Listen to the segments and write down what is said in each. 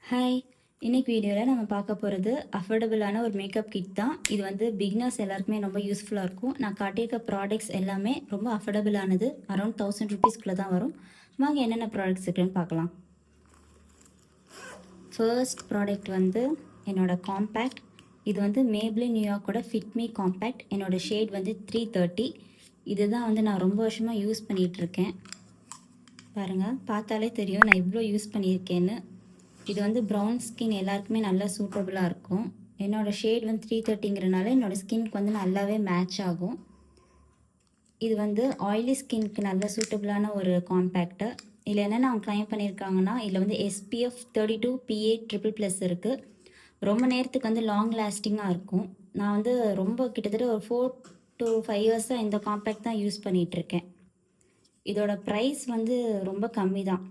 Hi, இன்னைக்கு வீடியோவில் நம்ம பார்க்க போகிறது அஃபோர்டபுளான ஒரு மேக்கப் கிட் தான். இது வந்து பிகினர்ஸ் எல்லாருக்குமே ரொம்ப யூஸ்ஃபுல்லாக இருக்கும். நான் காட்டியிருக்க ப்ராடக்ட்ஸ் எல்லாமே ரொம்ப அஃபோர்டபுளானது. அரௌண்ட் 1000 ருபீஸ்க்குள்ளே தான் வரும். வாங்க என்னென்ன ப்ராடக்ட்ஸ் இருக்குன்னு பார்க்கலாம். ஃபர்ஸ்ட் ப்ராடக்ட் வந்து என்னோடய காம்பேக்ட். இது வந்து மேப்ளின் நியூயார்க்கோட ஃபிட் மீ காம்பேக்ட். என்னோடய ஷேட் வந்து 330. இதுதான் வந்து நான் ரொம்ப வருஷமாக யூஸ் பண்ணிகிட்ருக்கேன். பாருங்கள், பார்த்தாலே தெரியும் நான் இவ்வளோ யூஸ் பண்ணியிருக்கேன்னு. இது வந்து ப்ரௌன் ஸ்கின் எல்லாருக்குமே நல்லா சூட்டபுளாக இருக்கும். என்னோடய ஷேட் வந்து 330ங்கிறனால என்னோடய ஸ்கின்க்கு வந்து நல்லாவே மேட்ச் ஆகும். இது வந்து ஆயிலி ஸ்கின்க்கு நல்ல சூட்டபுளான ஒரு காம்பேக்டு. இதில் என்னென்ன அவங்க கிளைம் பண்ணியிருக்காங்கன்னா, இதில் வந்து SPF 32 PA++ இருக்குது. ரொம்ப நேரத்துக்கு வந்து லாங் லாஸ்டிங்காக இருக்கும். நான் வந்து ரொம்ப கிட்டத்தட்ட ஒரு 4 to 5 இயர்ஸாக இந்த காம்பேக்ட் தான் யூஸ் பண்ணிகிட்ருக்கேன். இதோட ப்ரைஸ் வந்து ரொம்ப கம்மி தான்.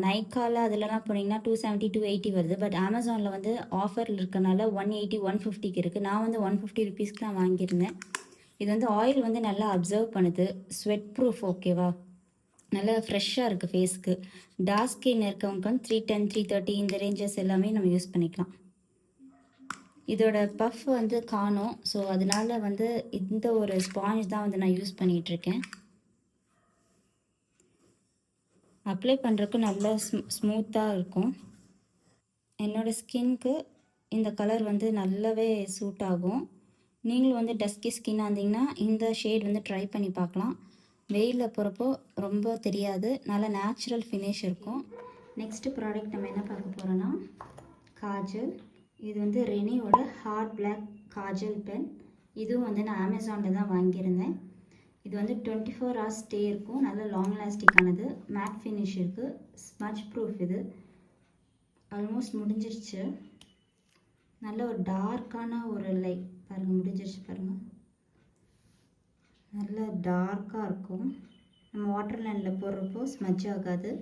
நைக்காவில் அதிலலாம் போனீங்கன்னா 270 280 வருது. பட் அமேசானில் வந்து ஆஃபரில் இருக்கனால 180 150க்கு இருக்குது. நான் வந்து 150 ருபீஸ்க்கு தான் வாங்கியிருந்தேன். இது வந்து ஆயில் வந்து நல்லா அப்சர்வ் பண்ணுது. ஸ்வெட் ப்ரூஃப், ஓகேவா? நல்லா ஃப்ரெஷ்ஷாக இருக்குது ஃபேஸ்க்கு. டார்க் ஸ்கின் இருக்கவங்க வந்து 310 330 இந்த ரேஞ்சஸ் எல்லாமே நம்ம யூஸ் பண்ணிக்கலாம். இதோட பஃப் வந்து காணும். ஸோ அதனால வந்து இந்த ஒரு ஸ்பாஞ்ச் தான் வந்து நான் யூஸ் பண்ணிகிட்ருக்கேன். அப்ளை பண்ணுறதுக்கு நல்லா ஸ்மூத்தாக இருக்கும். என்னோடய ஸ்கின்க்கு இந்த கலர் வந்து நல்லாவே சூட் ஆகும். நீங்களும் வந்து டஸ்கி ஸ்கின்னாக இருந்தீங்கன்னா இந்த ஷேட் வந்து ட்ரை பண்ணி பார்க்கலாம். வெயிலில் போகிறப்போ ரொம்ப தெரியாது, நல்லா நேச்சுரல் ஃபினிஷ் இருக்கும். நெக்ஸ்ட்டு ப்ராடக்ட் நம்ம என்ன பார்க்க போகிறோன்னா காஜல். இது வந்து ரெனியோட ஹார்ட் பிளாக் காஜல் பென். இதுவும் வந்து நான் அமேசானில் தான் வாங்கியிருந்தேன். இது வந்து 24 hours ஸ்டே இருக்கும். நல்ல லாங் லாஸ்டிக்கானது. மேட் ஃபினிஷ் இருக்குது. Smudge proof. இது ஆல்மோஸ்ட் முடிஞ்சிருச்சு. நல்ல ஒரு டார்க்கான ஒரு லைட் பாருங்கள், முடிஞ்சிருச்சு பாருங்கள். நல்ல டார்க்காக இருக்கும். நம்ம வாட்டர் லைனில் போடுறப்போ ஸ்மட்ச் ஆகாது.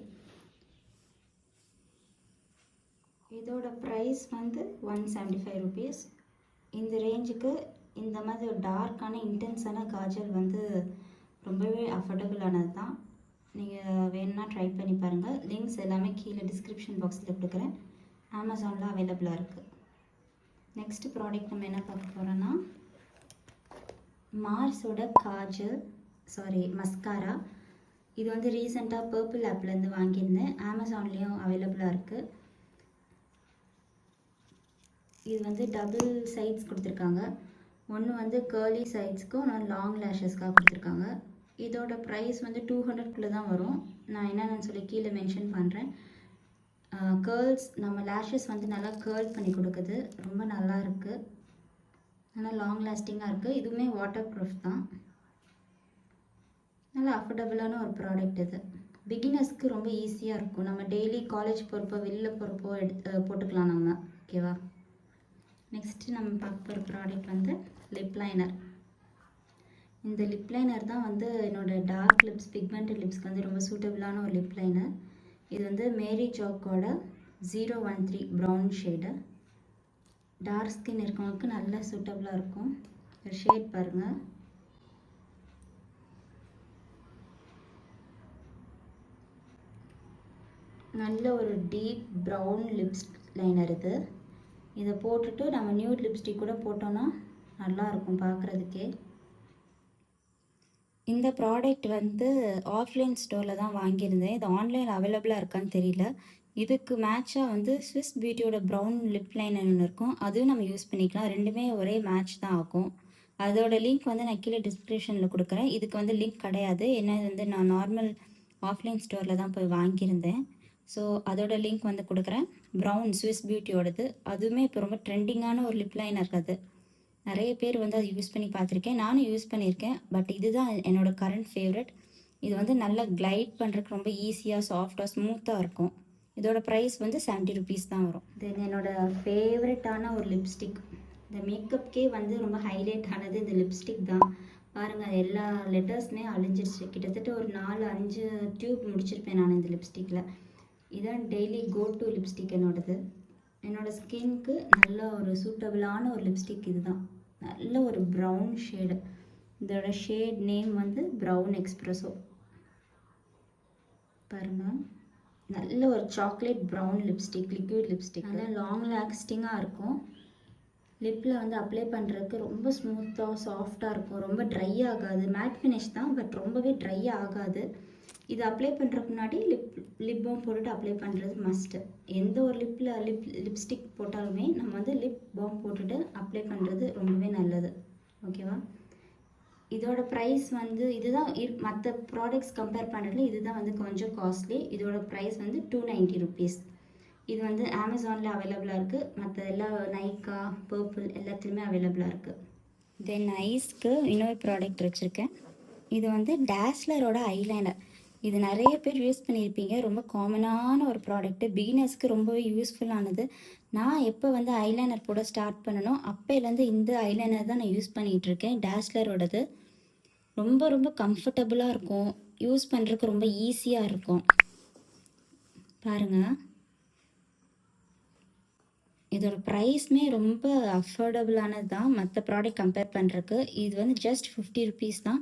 இதோட ப்ரைஸ் வந்து 175 ருபீஸ். இந்த ரேஞ்சுக்கு இந்த மாதிரி ஒரு டார்க்கான இன்டென்ஸான காஜல் வந்து ரொம்பவே அஃபோர்டபுளானது தான். நீங்கள் வேணும்னா ட்ரை பண்ணி பாருங்கள். லிங்க்ஸ் எல்லாமே கீழே டிஸ்கிரிப்ஷன் பாக்ஸில் கொடுக்குறேன். அமேசானில் அவைலபிளாக இருக்குது. நெக்ஸ்ட் ப்ராடக்ட் நம்ம என்ன பார்க்க போகிறோன்னா மார்ஸோட மஸ்காரா. இது வந்து ரீசெண்டாக பர்பிள் ஆப்லேருந்து வாங்கியிருந்தேன். அமேசான்லேயும் அவைலபிளாக இருக்குது. இது வந்து டபுள் சைட்ஸ் கொடுத்துருக்காங்க. ஒன்று வந்து கேர்லி சைட்ஸ்க்கும் ஒன்று லாங் லேஷஸ்க்காக கொடுத்துருக்காங்க. இதோட ப்ரைஸ் வந்து 200க்குள்ளே தான் வரும். நான் என்னென்னு சொல்லி கீழே மென்ஷன் பண்ணுறேன். கேர்ள்ஸ் நம்ம லேஷஸ் வந்து நல்லா கேர்ள் பண்ணி கொடுக்குது. ரொம்ப நல்லா இருக்குது. நல்லா லாங் லாஸ்டிங்காக இருக்குது. இதுவுமே வாட்டர் ப்ரூஃப் தான். நல்லா அஃபோர்டபுளான ஒரு ப்ராடக்ட் இது. பிகினர்ஸ்க்கு ரொம்ப ஈஸியாக இருக்கும். நம்ம டெய்லி காலேஜ் போகிறப்போ வெளில போகிறப்போ போட்டுக்கலாம் நம்ம, ஓகேவா? நெக்ஸ்ட்டு நம்ம பார்க்க போகிற ப்ராடக்ட் வந்து லிப் லைனர். இந்த லிப் லைனர் தான் வந்து என்னோடய டார்க் லிப்ஸ், பிக்மெண்டட் லிப்ஸ்க்கு வந்து ரொம்ப சூட்டபுளான ஒரு லிப் லைனர். இது வந்து மேரி ஜாக்கோட 013 ப்ரௌன் ஷேடு. டார்க் ஸ்கின் இருக்கவங்களுக்கு நல்லா சூட்டபுளாக இருக்கும். ஒரு ஷேட் பாருங்கள். நல்ல ஒரு டீப் ப்ரௌன் லிப்ஸ் லைனர் இது. இதை போட்டுட்டு நம்ம நியூட் லிப்ஸ்டிக் கூட போட்டோன்னா நல்லாயிருக்கும் பார்க்குறதுக்கே. இந்த ப்ராடக்ட் வந்து ஆஃப்லைன் ஸ்டோரில் தான் வாங்கியிருந்தேன். இது ஆன்லைன் அவைலபிளாக இருக்கான்னு தெரியல. இதுக்கு மேட்சாக வந்து ஸ்விஸ் பியூட்டியோட ப்ரௌன் லிப் லைனர் ஒன்று இருக்கும். அதுவும் நம்ம யூஸ் பண்ணிக்கலாம். ரெண்டுமே ஒரே மேட்ச் தான் ஆகும். அதோட லிங்க் வந்து நான் கீழே டிஸ்கிரிப்ஷனில் கொடுக்குறேன். இதுக்கு வந்து லிங்க் கிடையாது. ஏன்னா இது வந்து நான் நார்மல் ஆஃப்லைன் ஸ்டோரில் தான் போய் வாங்கியிருந்தேன். ஸோ அதோட லிங்க் வந்து கொடுக்குறேன். ப்ரௌன் ஸ்விஸ் பியூட்டியோடது. அதுவுமே இப்போ ரொம்ப ட்ரெண்டிங்கான ஒரு லிப் லைனர் அது. நிறைய பேர் வந்து அதை யூஸ் பண்ணி பார்த்துருக்கேன். நானும் யூஸ் பண்ணியிருக்கேன். பட் இதுதான் என்னோடய கரண்ட் ஃபேவரட். இது வந்து நல்லா கிளைட் பண்ணுறதுக்கு ரொம்ப ஈஸியாக, சாஃப்டாக, ஸ்மூத்தாக இருக்கும். இதோட ப்ரைஸ் வந்து 70 ருபீஸ் தான் வரும். தென் என்னோடய ஃபேவரட்டான ஒரு லிப்ஸ்டிக். இந்த மேக்கப்கே வந்து ரொம்ப ஹைலைட் ஆனது இந்த லிப்ஸ்டிக் தான். பாருங்கள், எல்லா லெட்டர்ஸுமே அழிஞ்சிருச்சு. கிட்டத்தட்ட ஒரு 4-5 டியூப் முடிச்சிருப்பேன் நான் இந்த லிப்ஸ்டிக்கில். இதான் டெய்லி கோ டு லிப்ஸ்டிக் என்னோடது. என்னோடய ஸ்கின்க்கு நல்ல ஒரு சூட்டபுளான ஒரு லிப்ஸ்டிக் இது தான். நல்ல ஒரு ப்ரௌன் ஷேடு. இதோட ஷேட் நேம் வந்து ப்ரௌன் எக்ஸ்ப்ரெஸோ. பாருங்கள், நல்ல ஒரு chocolate brown lipstick, liquid lipstick. நல்லா லாங் லாஸ்டிங்காக இருக்கும். லிப்பில் வந்து அப்ளை பண்ணுறதுக்கு ரொம்ப ஸ்மூத்தாக சாஃப்டாக இருக்கும். ரொம்ப ட்ரை ஆகாது. மேட் ஃபினிஷ் தான், பட் ரொம்பவே ட்ரை ஆகாது. இது அப்ளை பண்ணுறதுக்கு முன்னாடி லிப் பாம் போட்டுட்டு அப்ளை பண்ணுறது மஸ்ட்டு. எந்த ஒரு லிப்ஸ்டிக் போட்டாலுமே நம்ம வந்து லிப் பாம் போட்டுட்டு அப்ளை பண்ணுறது ரொம்பவே நல்லது. ஓகேவா? இதோட ப்ரைஸ் வந்து இதுதான் மற்ற ப்ராடக்ட்ஸ் கம்பேர் பண்ணுறதுல இதுதான் வந்து கொஞ்சம் காஸ்ட்லி. இதோட ப்ரைஸ் வந்து 290 ருபீஸ். இது வந்து அமேசானில் அவைலபிளாக இருக்குது. மற்ற எல்லா நைக்கா, பர்பிள் எல்லாத்துலேயுமே அவைலபிளாக இருக்குது. தென் ஐஸ்க்கு இன்னொரு ப்ராடக்ட் வச்சுருக்கேன். இது வந்து டேஸ்லரோட ஐலைனர். இது நிறைய பேர் யூஸ் பண்ணியிருப்பீங்க. ரொம்ப காமனான ஒரு ப்ராடக்ட்டு. பிகினர்ஸ்க்கு ரொம்பவே யூஸ்ஃபுல்லானது. நான் எப்போ வந்து ஐலைனர் போட ஸ்டார்ட் பண்ணணும் அப்போலேருந்து இந்த ஐலைனர் தான் நான் யூஸ் பண்ணிகிட்ருக்கேன். டேஸ்லரோடது ரொம்ப ரொம்ப கம்ஃபர்டபுளாக இருக்கும். யூஸ் பண்ணுறதுக்கு ரொம்ப ஈஸியாக இருக்கும். பாருங்கள், இதோட ப்ரைஸ்மே ரொம்ப அஃபோர்டபுளானது தான் மற்ற ப்ராடக்ட் கம்பேர் பண்ணுறதுக்கு. இது வந்து ஜஸ்ட் 50 ருபீஸ் தான்.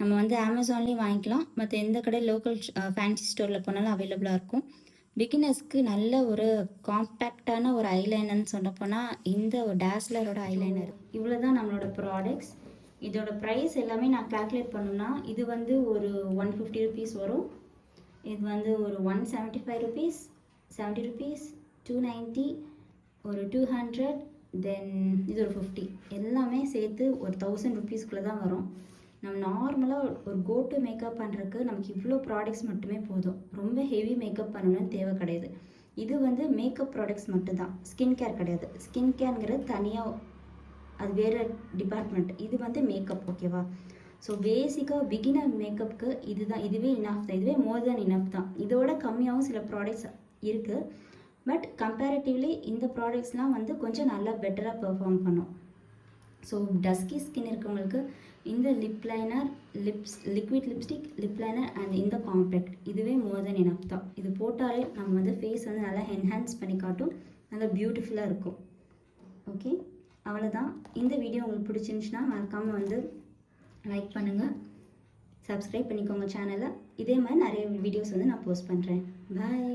நம்ம வந்து அமேசான்லேயும் வாங்கிக்கலாம். மற்ற எந்த கடை லோக்கல் ஃபேன்சி ஸ்டோரில் போனாலும் அவைலபிளாக இருக்கும். பிகினர்ஸ்க்கு நல்ல ஒரு காம்பேக்டான ஒரு ஐலைனர்னு சொல்ல போனால் இந்த ஒரு டேஸ்லரோட ஐலைனர். இவ்வளோ தான் நம்மளோட ப்ராடக்ட்ஸ். இதோட ப்ரைஸ் எல்லாமே நான் கால்குலேட் பண்ணணும்னா இது வந்து ஒரு 150 ருபீஸ் வரும். இது வந்து ஒரு 175 ருபீஸ், 70 ருபீஸ், 290, ஒரு 200, தென் இது ஒரு 50. எல்லாமே சேர்த்து ஒரு 1000 ருபீஸ்க்குள்ளே தான் வரும். நம்ம நார்மலாக ஒரு கோட்டு மேக்கப் பண்ணுறதுக்கு நமக்கு இவ்வளோ ப்ராடக்ட்ஸ் மட்டுமே போதும். ரொம்ப ஹெவி மேக்கப் பண்ணணும்னு தேவை கிடையாது. இது வந்து மேக்கப் ப்ராடக்ட்ஸ் மட்டும்தான், ஸ்கின் கேர் கிடையாது. ஸ்கின் கேருங்கிறது தனியாக, அது வேறு டிபார்ட்மெண்ட். இது வந்து மேக்கப். ஓகேவா? ஸோ பேசிக்காக பிகினர் மேக்கப்புக்கு இதுவே இனஃப் தான். இதுவே மோர் தென் இனஃப் தான். இதோட கம்மியாகவும் சில ப்ராடக்ட்ஸ் இருக்குது. பட் கம்பேரிட்டிவ்லி இந்த ப்ராடக்ட்ஸ்லாம் வந்து கொஞ்சம் நல்லா பெட்டராக பெர்ஃபார்ம் பண்ணும். ஸோ டஸ்கி ஸ்கின் இருக்கவங்களுக்கு இந்த lip liner, liquid lipstick, lip liner and இந்த காம்பேக்ட் இதுவே மோர் தென் இனஃப் தான். இது போட்டாலே நம்ம வந்து ஃபேஸ் வந்து நல்லா என்ஹான்ஸ் பண்ணி காட்டும். நல்லா பியூட்டிஃபுல்லாக இருக்கும். ஓகே, அவ்வளோதான். இந்த வீடியோ உங்களுக்கு பிடிச்சிருந்துச்சுன்னா மறக்காமல் வந்து லைக் பண்ணுங்கள், சப்ஸ்கிரைப் பண்ணிக்கோங்க சேனலை. இதே மாதிரி நிறைய வீடியோஸ் வந்து நான் போஸ்ட் பண்ணுறேன். பாய்.